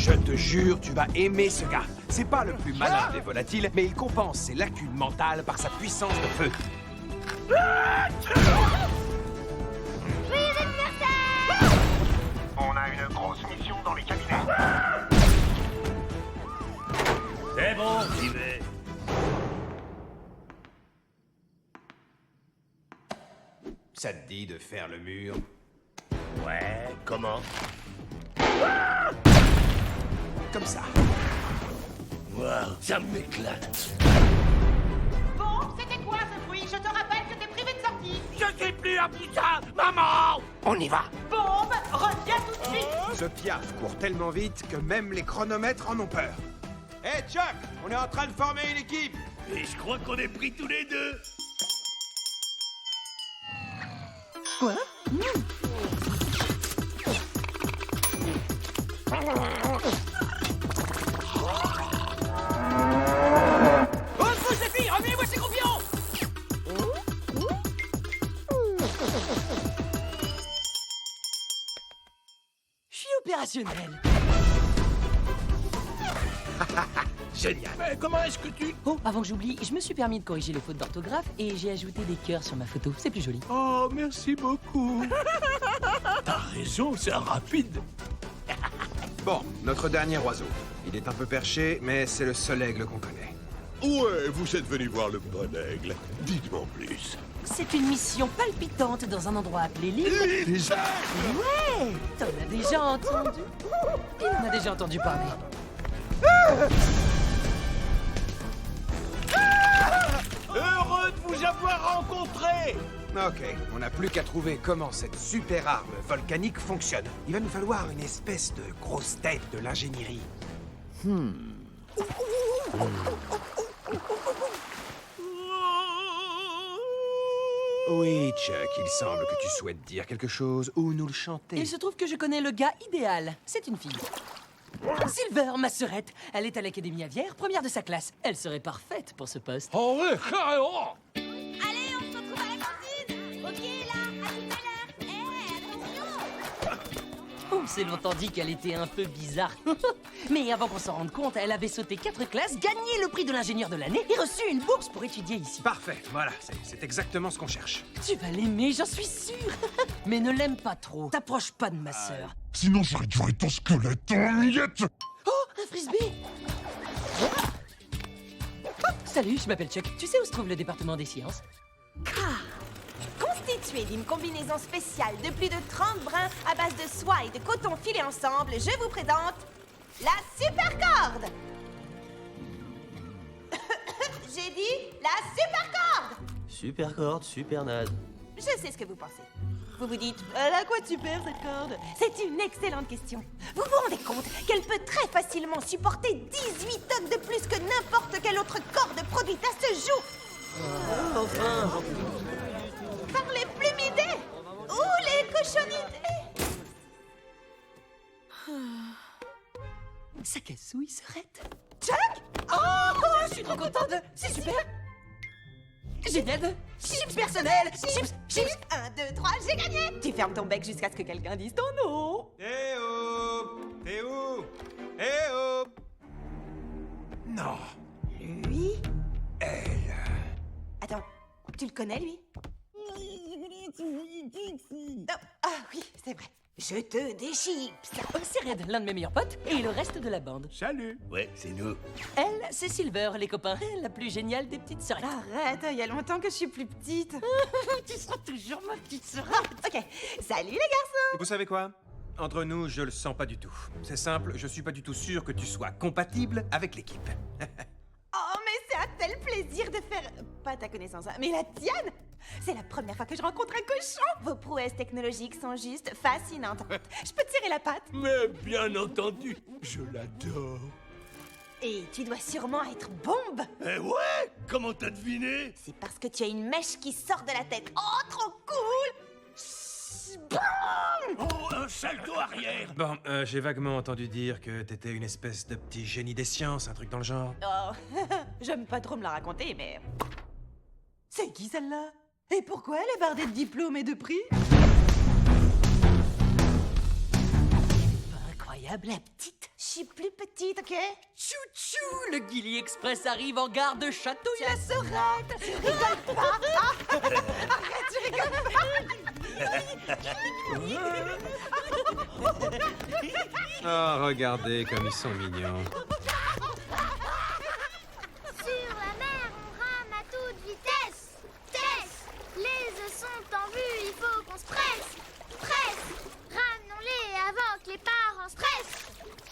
Je te jure, tu vas aimer ce gars. C'est pas le plus malin des volatiles, mais il compense ses lacunes mentales par sa puissance de feu. On a une grosse mission dans les cabinets. C'est bon, j'y vais. Ça te dit de faire le mur? Ouais, comment? Comme ça. Waouh, ça m'éclate. Bon, c'était quoi ce bruit? Je te rappelle que t'es privé de sortie. Je suis plus un putain, maman! On y va. Bombe, reviens tout de suite. Ce piaf court tellement vite que même les chronomètres en ont peur. Hé Chuck, on est en train de former une équipe. Et je crois qu'on est pris tous les deux. Quoi? On se bouge les filles, revenez-moi, c'est confiant. Je suis opérationnel. Génial. Mais comment est-ce que tu... Oh, avant que j'oublie, je me suis permis de corriger les fautes d'orthographe et j'ai ajouté des cœurs sur ma photo. C'est plus joli. Oh, merci beaucoup. T'as raison, c'est rapide. Bon, notre dernier oiseau. Il est un peu perché, mais c'est le seul aigle qu'on connaît. Ouais, vous êtes venu voir le bon aigle. Dites-moi en plus. C'est une mission palpitante dans un endroit appelé l'île. Les ailes. Ouais! T'en as déjà entendu? Il en a déjà entendu parler. Heureux de vous avoir rencontré. Ok, on n'a plus qu'à trouver comment cette super arme volcanique fonctionne. Il va nous falloir une espèce de grosse tête de l'ingénierie. Oui, Chuck, il semble que tu souhaites dire quelque chose ou nous le chanter. Il se trouve que je connais le gars idéal. C'est une fille. Silver, ma sœurette. Elle est à l'Académie Aviaire, première de sa classe. Elle serait parfaite pour ce poste. Oh ouais, carrément. Allez, on se retrouve à la cantine. Ok, là, à tout à l'heure. Hé, attention. On s'est longtemps dit qu'elle était un peu bizarre. Mais avant qu'on s'en rende compte, elle avait sauté 4 classes, gagné le prix de l'ingénieur de l'année et reçu une bourse pour étudier ici. Parfait, voilà, c'est exactement ce qu'on cherche. Tu vas l'aimer, j'en suis sûre. Mais ne l'aime pas trop. T'approches pas de ma sœur. Sinon, je réduirai ton squelette en miettes. Oh, un frisbee. Oh, salut, je m'appelle Chuck. Tu sais où se trouve le département des sciences? Constitué d'une combinaison spéciale de plus de 30 brins à base de soie et de coton filés ensemble, je vous présente la super corde. J'ai dit la super corde. Super corde, super naze. Je sais ce que vous pensez. Vous vous dites, elle a quoi de super cette corde? C'est une excellente question. Vous vous rendez compte qu'elle peut très facilement supporter 18 tonnes de plus que n'importe quelle autre corde produite à ce jour? Enfin. Par les plumidés ou les cochonidés? Ça cassouille, sœurette. Chuck? Oh, je suis trop contente. C'est super. Génial. Chips personnel. Chips. 1, 2, 3, j'ai gagné! Tu fermes ton bec jusqu'à ce que quelqu'un dise ton nom. Eh oh! T'es où? Eh oh! Non, Lui? elle... Attends, tu le connais, lui? Ah oui, c'est vrai. Je te déchips. Oh, c'est Red, l'un de mes meilleurs potes, et le reste de la bande. Salut. Ouais, c'est nous. Elle, c'est Silver, les copains, la plus géniale des petites sœurs. Arrête, il y a longtemps que je suis plus petite. Tu seras toujours ma petite sœur. Ok, salut les garçons. Vous savez quoi? Entre nous, je le sens pas du tout. C'est simple, je suis pas du tout sûr que tu sois compatible avec l'équipe. Oh, mais c'est un tel plaisir de faire... Pas ta connaissance, hein, mais la tienne. C'est la première fois que je rencontre un cochon. Vos prouesses technologiques sont juste fascinantes. Je peux tirer la patte? Mais bien entendu, je l'adore. Et tu dois sûrement être bombe. Eh ouais, comment t'as deviné? C'est parce que tu as une mèche qui sort de la tête. Oh, trop cool! Bam! Oh, un salto arrière. Bon, j'ai vaguement entendu dire que t'étais une espèce de petit génie des sciences, un truc dans le genre. Oh, j'aime pas trop me la raconter, mais... C'est qui celle-là? Et pourquoi elle est bardée de diplômes et de prix? Incroyable, la petite. Chut. suis plus petite, ok? Chou-chou, le Gilly Express arrive en gare de Chatouille. La Sorette! Tu rigoles pas! Ah. Arrête, tu rigoles pas! Oh, regardez comme ils sont mignons. Sur la mer, on rame à toute vitesse. Tess, les œufs sont en vue, il faut qu'on se presse. Presse, ramenons-les avant que les parents stressent.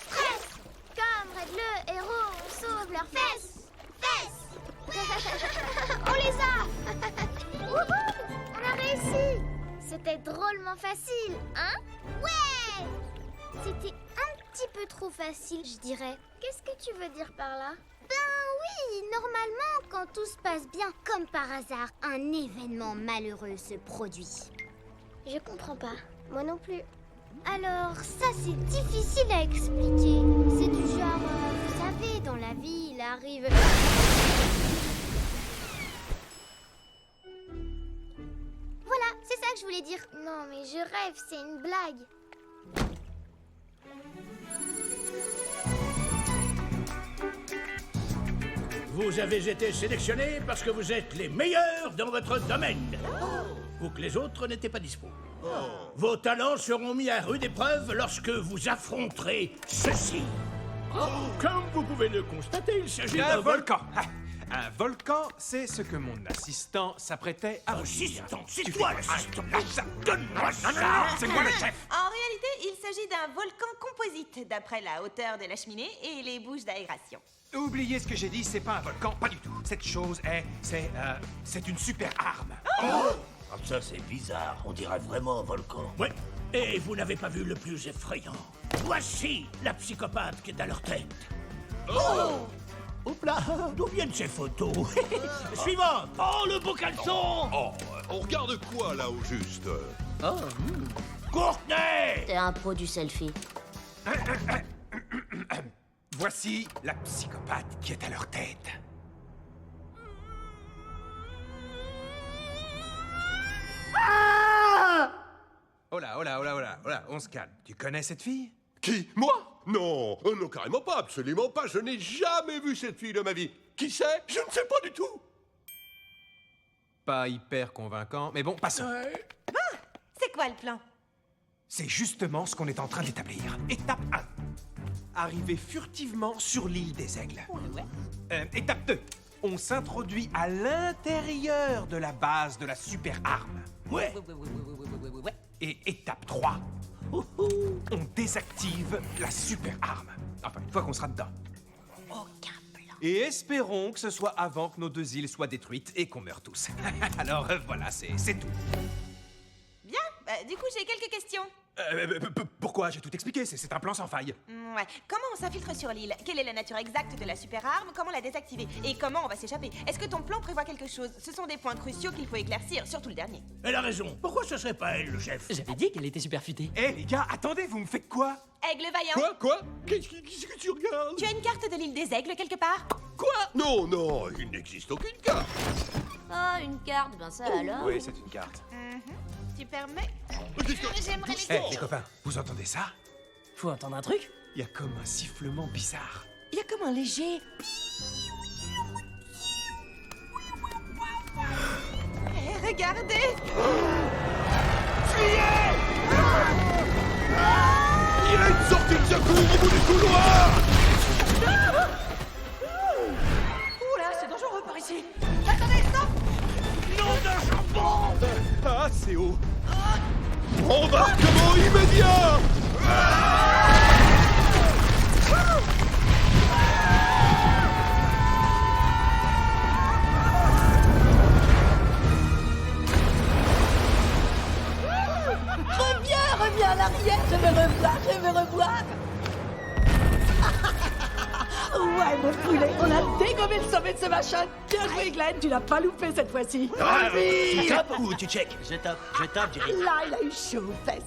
Stress, comme Red le héros, on sauve leurs fesses. Fesses. On les a. Wouhou, on a réussi. C'était drôlement facile, hein? Ouais. C'était un petit peu trop facile, je dirais. Qu'est-ce que tu veux dire par là? Ben oui, normalement, quand tout se passe bien, comme par hasard, un événement malheureux se produit. Je comprends pas. Moi non plus. Alors, ça c'est difficile à expliquer. C'est du genre, vous savez, dans la vie, il arrive... Voilà, c'est ça que je voulais dire. Non, mais je rêve, c'est une blague. Vous avez été sélectionnés parce que vous êtes les meilleurs dans votre domaine. Ou que les autres n'étaient pas dispo. Vos talents seront mis à rude épreuve lorsque vous affronterez ceci. Comme vous pouvez le constater, il s'agit Un d'un volcan. Ah, un volcan, c'est ce que mon assistant s'apprêtait à vous dire. Assistant, c'est toi l'assistant. Donne-moi ça. C'est moi le chef. En réalité, il s'agit d'un volcan composite, d'après la hauteur de la cheminée et les bouches d'aération. Oubliez ce que j'ai dit, c'est pas un volcan, pas du tout. Cette chose c'est une super arme. Ah, ça c'est bizarre, on dirait vraiment un volcan. Ouais, et vous n'avez pas vu le plus effrayant. Voici la psychopathe qui est à leur tête. Oh! Oups là, d'où viennent ces photos? Suivant. Oh, le beau caleçon. Oh, on regarde quoi là au juste? Courtenay. T'es un pro du selfie. Voici la psychopathe qui est à leur tête. Oh là, on se calme. Tu connais cette fille? Qui? Moi? Non, non, carrément pas, absolument pas. Je n'ai jamais vu cette fille de ma vie. Qui c'est? Je ne sais pas du tout. Pas hyper convaincant, mais bon, passons. C'est quoi le plan? C'est justement ce qu'on est en train d'établir. Étape 1. Arriver furtivement sur l'île des Aigles. Étape 2. On s'introduit à l'intérieur de la base de la super arme. Ouais. Et étape 3. On désactive la super arme. Enfin, une fois qu'on sera dedans. Aucun plan. Et espérons que ce soit avant que nos deux îles soient détruites et qu'on meure tous. Alors voilà, c'est tout. Bien, du coup j'ai quelques questions. Pourquoi? J'ai tout expliqué, c'est un plan sans faille. Ouais. Comment on s'infiltre sur l'île? Quelle est la nature exacte de la super arme? Comment la désactiver? Et comment on va s'échapper? Est-ce que ton plan prévoit quelque chose? Ce sont des points cruciaux qu'il faut éclaircir, surtout le dernier. Elle a raison. Pourquoi ce serait pas elle, le chef? J'avais dit qu'elle était super futée. Eh les gars, attendez, vous me faites quoi? Aigle vaillant. Quoi? Qu'est-ce que tu regardes? Tu as une carte de l'île des Aigles quelque part? Quoi? Non, non, il n'existe aucune carte. Ah, une carte, ben ça alors. Oui, c'est une carte. Tu permets? Qu'est-ce que... J'aimerais Eh les copains, vous entendez ça? Faut entendre un truc. Il y a comme un sifflement bizarre. Il y a comme un léger... Eh, regardez! Il a une sortie de secours au bout du couloir. Oula, c'est dangereux par ici. Attendez, stop! Ah, c'est haut. Embarquement immédiat. Reviens en arrière, je veux revoir. Ouais, mon poulet, on a dégommé le sommet de ce machin. Bien joué, Glenn, tu l'as pas loupé cette fois-ci. Tu tapes ou tu check? Je tape, Jerry. Là, il a eu chaud aux fesses.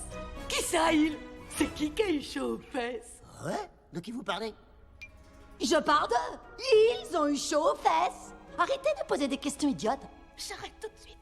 Qui ça, il? C'est qui a eu chaud aux fesses? Ouais? De qui vous parlez? Je parle d'eux. Ils ont eu chaud aux fesses. Arrêtez de poser des questions idiotes. J'arrête tout de suite.